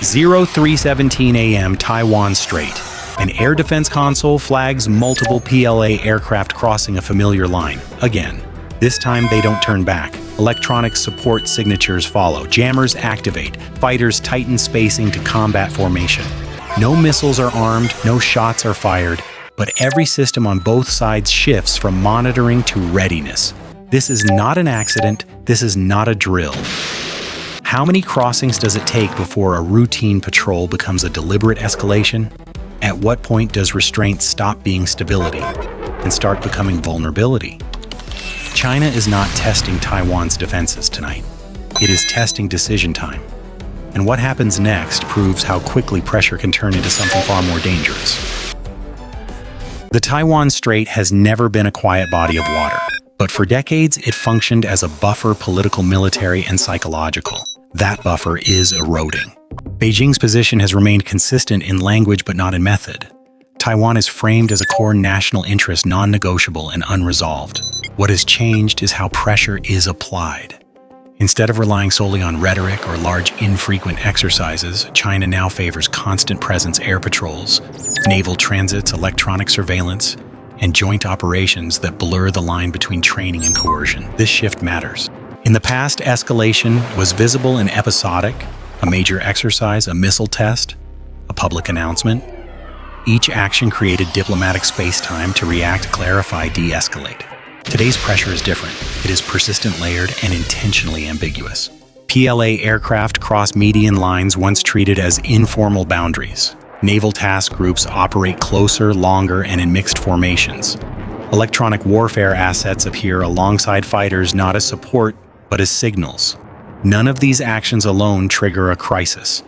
03:17 a.m. Taiwan Strait. An air defense console flags multiple PLA aircraft crossing a familiar line. Again, this time they don't turn back. Electronic support signatures follow. Jammers activate. Fighters tighten spacing to combat formation. No missiles are armed, no shots are fired, but every system on both sides shifts from monitoring to readiness. This is not an accident. This is not a drill. How many crossings does it take before a routine patrol becomes a deliberate escalation? At what point does restraint stop being stability and start becoming vulnerability? China is not testing Taiwan's defenses tonight. It is testing decision time. And what happens next proves how quickly pressure can turn into something far more dangerous. The Taiwan Strait has never been a quiet body of water, but for decades it functioned as a buffer, political, military, and psychological. That buffer is eroding. Beijing's position has remained consistent in language but not in method. Taiwan is framed as a core national interest, non-negotiable and unresolved. What has changed is how pressure is applied. Instead of relying solely on rhetoric or large, infrequent exercises, China now favors constant presence air patrols, naval transits, electronic surveillance, and joint operations that blur the line between training and coercion. This shift matters. In the past, escalation was visible and episodic, a major exercise, a missile test, a public announcement. Each action created diplomatic space-time to react, clarify, de-escalate. Today's pressure is different. It is persistent, layered, and intentionally ambiguous. PLA aircraft cross median lines once treated as informal boundaries. Naval task groups operate closer, longer, and in mixed formations. Electronic warfare assets appear alongside fighters not as support, but as signals. None of these actions alone trigger a crisis.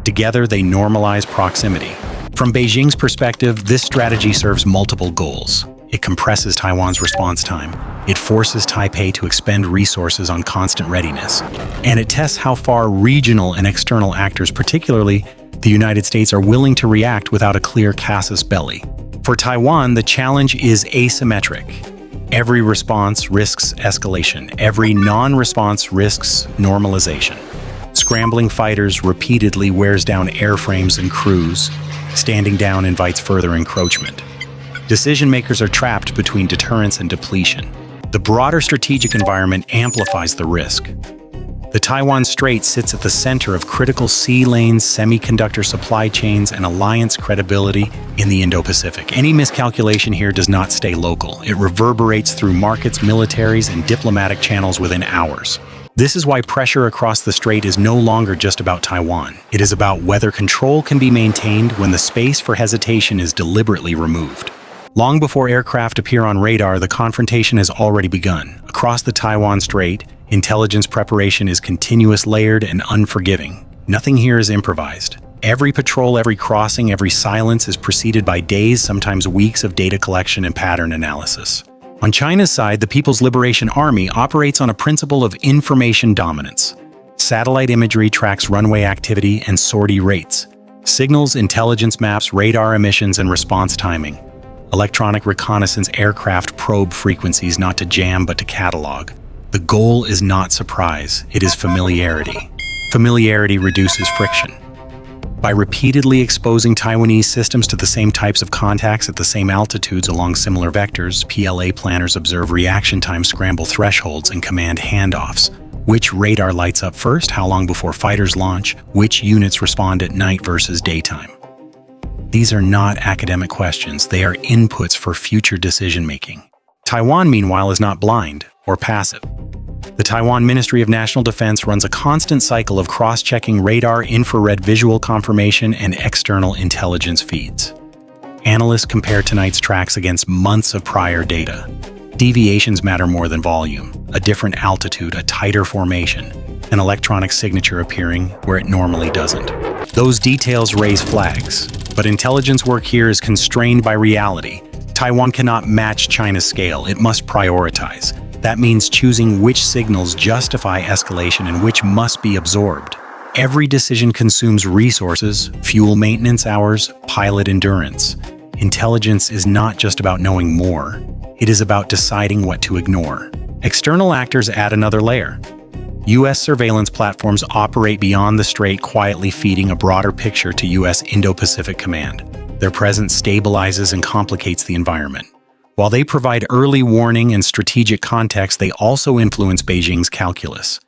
Together, they normalize proximity. From Beijing's perspective, this strategy serves multiple goals. It compresses Taiwan's response time. It forces Taipei to expend resources on constant readiness. And it tests how far regional and external actors, particularly the United States, are willing to react without a clear casus belli. For Taiwan, the challenge is asymmetric. Every response risks escalation. Every non-response risks normalization. Scrambling fighters repeatedly wears down airframes and crews. Standing down invites further encroachment. Decision makers are trapped between deterrence and depletion. The broader strategic environment amplifies the risk. The Taiwan Strait sits at the center of critical sea lanes, semiconductor supply chains, and alliance credibility in the Indo-Pacific. Any miscalculation here does not stay local. It reverberates through markets, militaries, and diplomatic channels within hours. This is why pressure across the strait is no longer just about Taiwan. It is about whether control can be maintained when the space for hesitation is deliberately removed. Long before aircraft appear on radar, the confrontation has already begun. Across the Taiwan Strait, intelligence preparation is continuous, layered, and unforgiving. Nothing here is improvised. Every patrol, every crossing, every silence is preceded by days, sometimes weeks of data collection and pattern analysis. On China's side, the People's Liberation Army operates on a principle of information dominance. Satellite imagery tracks runway activity and sortie rates. Signals, intelligence maps, radar emissions, and response timing. Electronic reconnaissance aircraft probe frequencies not to jam but to catalog. The goal is not surprise, it is familiarity. Familiarity reduces friction. By repeatedly exposing Taiwanese systems to the same types of contacts at the same altitudes along similar vectors, PLA planners observe reaction time, scramble thresholds, and command handoffs. Which radar lights up first? How long before fighters launch? Which units respond at night versus daytime? These are not academic questions, they are inputs for future decision-making. Taiwan, meanwhile, is not blind or passive. The Taiwan Ministry of National Defense runs a constant cycle of cross-checking radar, infrared visual confirmation, and external intelligence feeds. Analysts compare tonight's tracks against months of prior data. Deviations matter more than volume. A different altitude, a tighter formation, an electronic signature appearing where it normally doesn't. Those details raise flags, but intelligence work here is constrained by reality. Taiwan cannot match China's scale, it must prioritize. That means choosing which signals justify escalation and which must be absorbed. Every decision consumes resources, fuel maintenance hours, pilot endurance. Intelligence is not just about knowing more, it is about deciding what to ignore. External actors add another layer. U.S. surveillance platforms operate beyond the strait, quietly feeding a broader picture to U.S. Indo-Pacific Command. Their presence stabilizes and complicates the environment. While they provide early warning and strategic context, they also influence Beijing's calculus.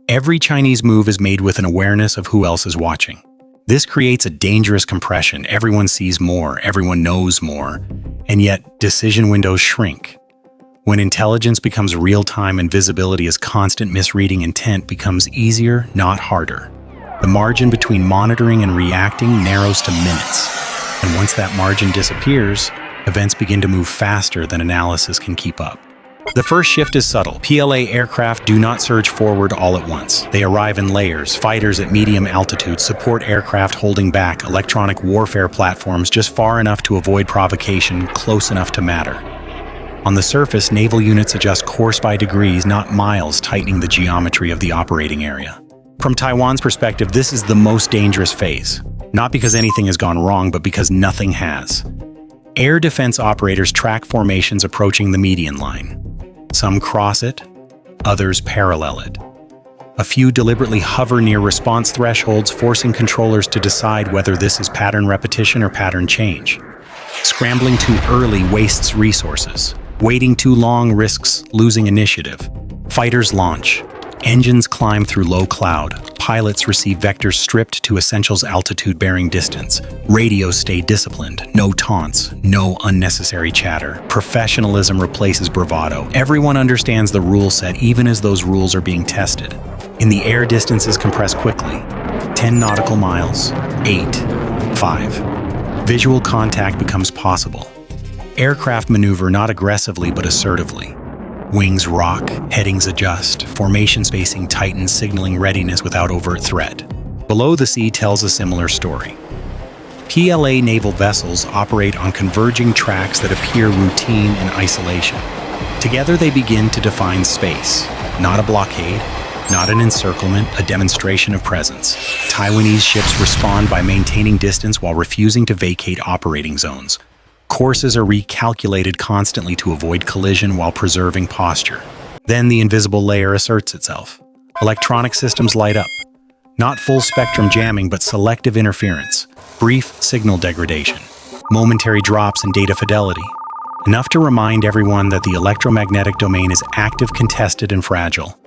Every Chinese move is made with an awareness of who else is watching. This creates a dangerous compression. Everyone sees more, everyone knows more, and yet decision windows shrink. When intelligence becomes real-time and visibility as constant, misreading intent becomes easier, not harder. The margin between monitoring and reacting narrows to minutes. And once that margin disappears, events begin to move faster than analysis can keep up. The first shift is subtle. PLA aircraft do not surge forward all at once. They arrive in layers. Fighters at medium altitude support aircraft holding back, electronic warfare platforms just far enough to avoid provocation, close enough to matter. On the surface, naval units adjust course by degrees, not miles, tightening the geometry of the operating area. From Taiwan's perspective, this is the most dangerous phase. Not because anything has gone wrong, but because nothing has. Air defense operators track formations approaching the median line. Some cross it, others parallel it. A few deliberately hover near response thresholds, forcing controllers to decide whether this is pattern repetition or pattern change. Scrambling too early wastes resources. Waiting too long risks losing initiative. Fighters launch. Engines climb through low cloud. Pilots receive vectors stripped to essentials altitude-bearing distance. Radios stay disciplined. No taunts. No unnecessary chatter. Professionalism replaces bravado. Everyone understands the rule set, even as those rules are being tested. In the air, distances compress quickly. 10 nautical miles. 8. 5. Visual contact becomes possible. Aircraft maneuver not aggressively but assertively. Wings rock, headings adjust, formation spacing tightens, signaling readiness without overt threat. Below the sea tells a similar story. PLA naval vessels operate on converging tracks that appear routine in isolation. Together they begin to define space, not a blockade, not an encirclement, a demonstration of presence. Taiwanese ships respond by maintaining distance while refusing to vacate operating zones. Courses are recalculated constantly to avoid collision while preserving posture. Then the invisible layer asserts itself. Electronic systems light up. Not full spectrum jamming, but selective interference. Brief signal degradation. Momentary drops in data fidelity. Enough to remind everyone that the electromagnetic domain is active, contested, and fragile.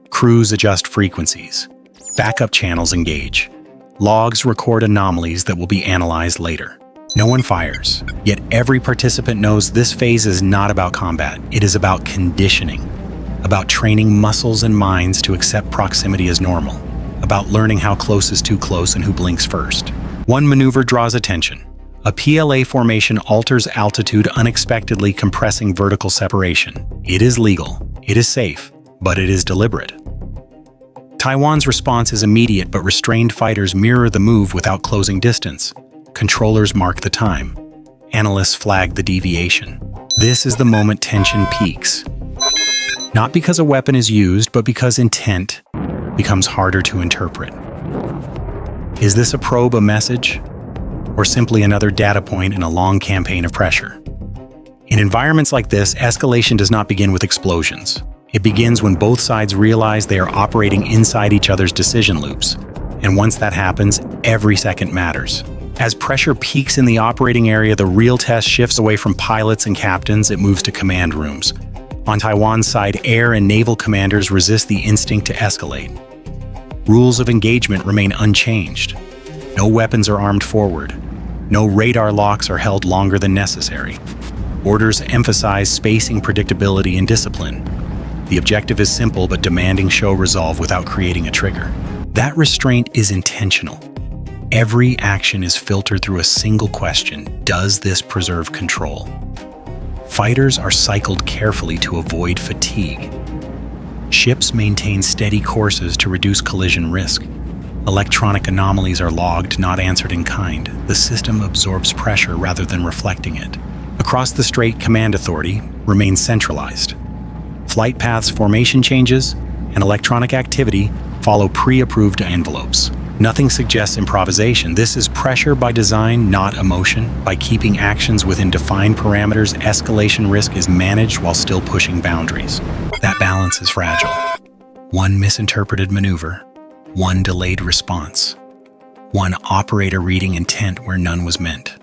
Crews adjust frequencies. Backup channels engage. Logs record anomalies that will be analyzed later. No one fires, yet every participant knows this phase is not about combat. It is about conditioning, about training muscles and minds to accept proximity as normal, about learning how close is too close and who blinks first. One maneuver draws attention. A PLA formation alters altitude unexpectedly, compressing vertical separation. It is legal, it is safe, but it is deliberate. Taiwan's response is immediate, but restrained fighters mirror the move without closing distance. Controllers mark the time. Analysts flag the deviation. This is the moment tension peaks. Not because a weapon is used, but because intent becomes harder to interpret. Is this a probe, a message, or simply another data point in a long campaign of pressure? In environments like this, escalation does not begin with explosions. It begins when both sides realize they are operating inside each other's decision loops. And once that happens, every second matters. As pressure peaks in the operating area, the real test shifts away from pilots and captains. It moves to command rooms. On Taiwan's side, air and naval commanders resist the instinct to escalate. Rules of engagement remain unchanged. No weapons are armed forward. No radar locks are held longer than necessary. Orders emphasize spacing, predictability, and discipline. The objective is simple but demanding: show resolve without creating a trigger. That restraint is intentional. Every action is filtered through a single question: does this preserve control? Fighters are cycled carefully to avoid fatigue. Ships maintain steady courses to reduce collision risk. Electronic anomalies are logged, not answered in kind. The system absorbs pressure rather than reflecting it. Across the strait, command authority remains centralized. Flight paths, formation changes, and electronic activity follow pre-approved envelopes. Nothing suggests improvisation. This is pressure by design, not emotion. By keeping actions within defined parameters, escalation risk is managed while still pushing boundaries. That balance is fragile. One misinterpreted maneuver, one delayed response, one operator reading intent where none was meant.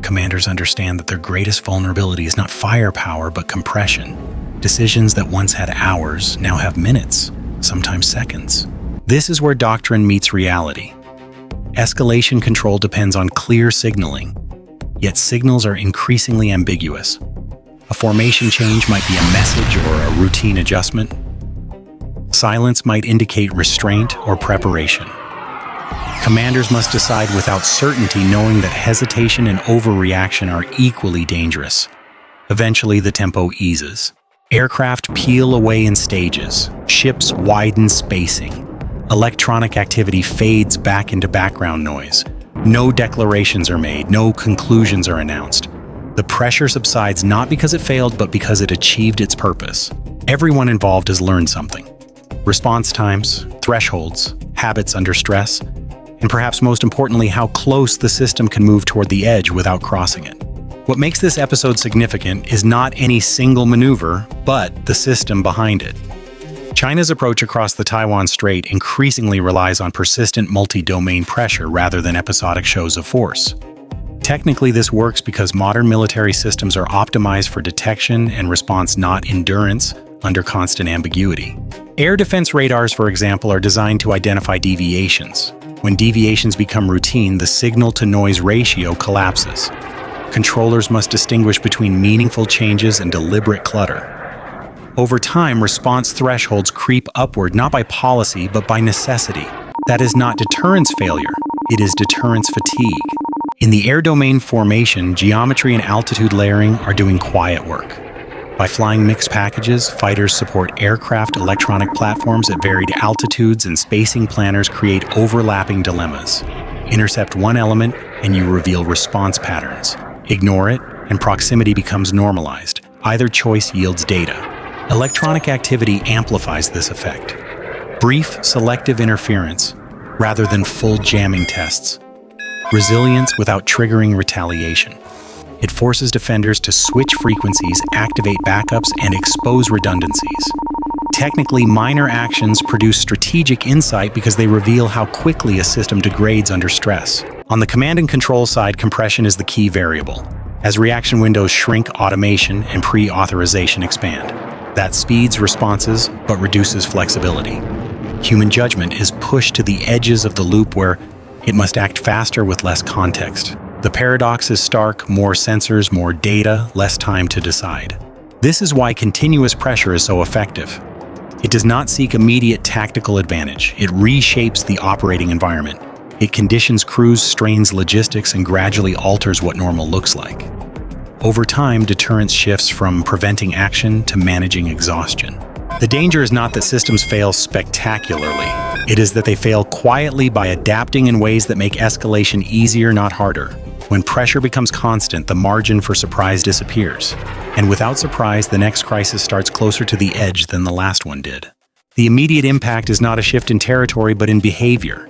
Commanders understand that their greatest vulnerability is not firepower, but compression. Decisions that once had hours now have minutes, sometimes seconds. This is where doctrine meets reality. Escalation control depends on clear signaling, yet signals are increasingly ambiguous. A formation change might be a message or a routine adjustment. Silence might indicate restraint or preparation. Commanders must decide without certainty, knowing that hesitation and overreaction are equally dangerous. Eventually, the tempo eases. Aircraft peel away in stages. Ships widen spacing. Electronic activity fades back into background noise. No declarations are made, no conclusions are announced. The pressure subsides not because it failed, but because it achieved its purpose. Everyone involved has learned something. Response times, thresholds, habits under stress, and perhaps most importantly, how close the system can move toward the edge without crossing it. What makes this episode significant is not any single maneuver, but the system behind it. China's approach across the Taiwan Strait increasingly relies on persistent multi-domain pressure rather than episodic shows of force. Technically, this works because modern military systems are optimized for detection and response, not endurance under constant ambiguity. Air defense radars, for example, are designed to identify deviations. When deviations become routine, the signal-to-noise ratio collapses. Controllers must distinguish between meaningful changes and deliberate clutter. Over time, response thresholds creep upward not by policy, but by necessity. That is not deterrence failure, it is deterrence fatigue. In the air domain formation, geometry and altitude layering are doing quiet work. By flying mixed packages, fighters support aircraft electronic platforms at varied altitudes, and spacing planners create overlapping dilemmas. Intercept one element, and you reveal response patterns. Ignore it, and proximity becomes normalized. Either choice yields data. Electronic activity amplifies this effect. Brief, selective interference, rather than full jamming tests. Resilience without triggering retaliation. It forces defenders to switch frequencies, activate backups, and expose redundancies. Technically, minor actions produce strategic insight because they reveal how quickly a system degrades under stress. On the command and control side, compression is the key variable. As reaction windows shrink, automation and pre-authorization expand. That speeds responses but reduces flexibility. Human judgment is pushed to the edges of the loop where it must act faster with less context. The paradox is stark: more sensors, more data, less time to decide. This is why continuous pressure is so effective. It does not seek immediate tactical advantage. It reshapes the operating environment. It conditions crews, strains logistics, and gradually alters what normal looks like. Over time, deterrence shifts from preventing action to managing exhaustion. The danger is not that systems fail spectacularly. It is that they fail quietly by adapting in ways that make escalation easier, not harder. When pressure becomes constant, the margin for surprise disappears. And without surprise, the next crisis starts closer to the edge than the last one did. The immediate impact is not a shift in territory, but in behavior.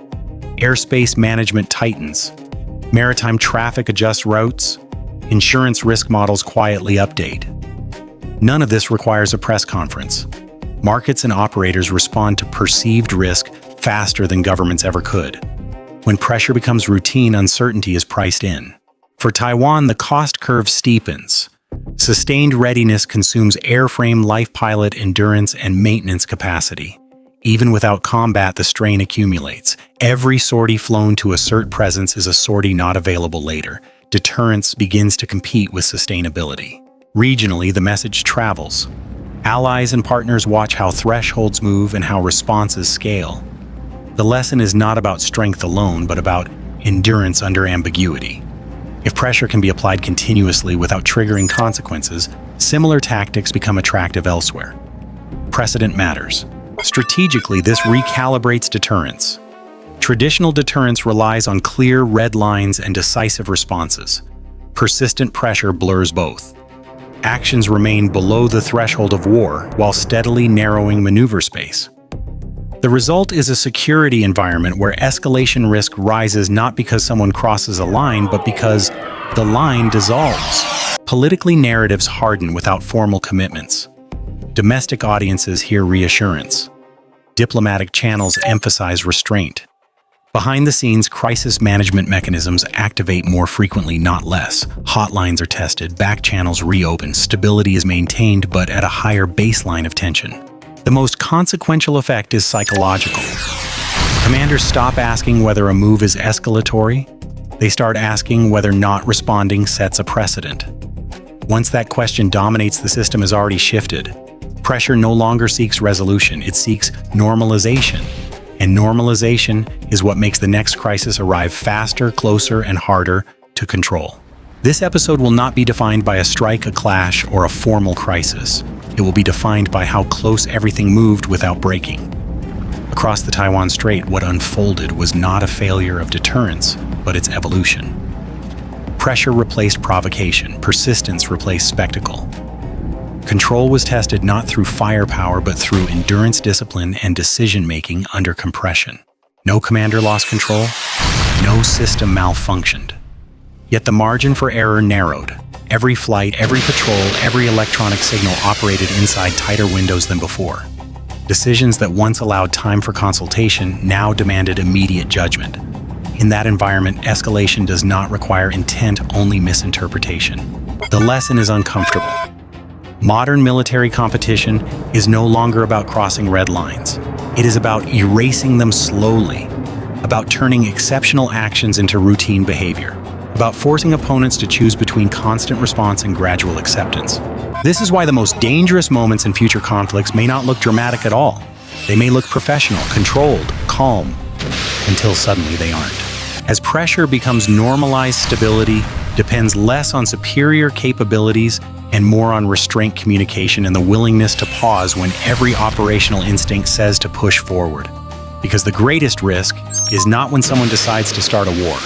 Airspace management tightens. Maritime traffic adjusts routes. Insurance risk models quietly update. None of this requires a press conference. Markets and operators respond to perceived risk faster than governments ever could. When pressure becomes routine, uncertainty is priced in. For Taiwan, the cost curve steepens. Sustained readiness consumes airframe, life pilot, endurance, and maintenance capacity. Even without combat, the strain accumulates. Every sortie flown to assert presence is a sortie not available later. Deterrence begins to compete with sustainability. Regionally, the message travels. Allies and partners watch how thresholds move and how responses scale. The lesson is not about strength alone, but about endurance under ambiguity. If pressure can be applied continuously without triggering consequences, similar tactics become attractive elsewhere. Precedent matters. Strategically, this recalibrates deterrence. Traditional deterrence relies on clear red lines and decisive responses. Persistent pressure blurs both. Actions remain below the threshold of war while steadily narrowing maneuver space. The result is a security environment where escalation risk rises not because someone crosses a line, but because the line dissolves. Politically, narratives harden without formal commitments. Domestic audiences hear reassurance. Diplomatic channels emphasize restraint. Behind the scenes, crisis management mechanisms activate more frequently, not less. Hotlines are tested, back channels reopen, stability is maintained, but at a higher baseline of tension. The most consequential effect is psychological. Commanders stop asking whether a move is escalatory. They start asking whether not responding sets a precedent. Once that question dominates, the system has already shifted. Pressure no longer seeks resolution, it seeks normalization. And normalization is what makes the next crisis arrive faster, closer, and harder to control. This episode will not be defined by a strike, a clash, or a formal crisis. It will be defined by how close everything moved without breaking. Across the Taiwan Strait, what unfolded was not a failure of deterrence, but its evolution. Pressure replaced provocation, persistence replaced spectacle. Control was tested not through firepower, but through endurance, discipline, and decision-making under compression. No commander lost control, no system malfunctioned. Yet the margin for error narrowed. Every flight, every patrol, every electronic signal operated inside tighter windows than before. Decisions that once allowed time for consultation now demanded immediate judgment. In that environment, escalation does not require intent, only misinterpretation. The lesson is uncomfortable. Modern military competition is no longer about crossing red lines. It is about erasing them slowly, about turning exceptional actions into routine behavior, about forcing opponents to choose between constant response and gradual acceptance. This is why the most dangerous moments in future conflicts may not look dramatic at all. They may look professional, controlled, calm, until suddenly they aren't. As pressure becomes normalized, stability depends less on superior capabilities and more on restraint, communication, and the willingness to pause when every operational instinct says to push forward. Because the greatest risk is not when someone decides to start a war.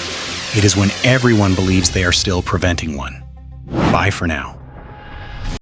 It is when everyone believes they are still preventing one. Bye for now.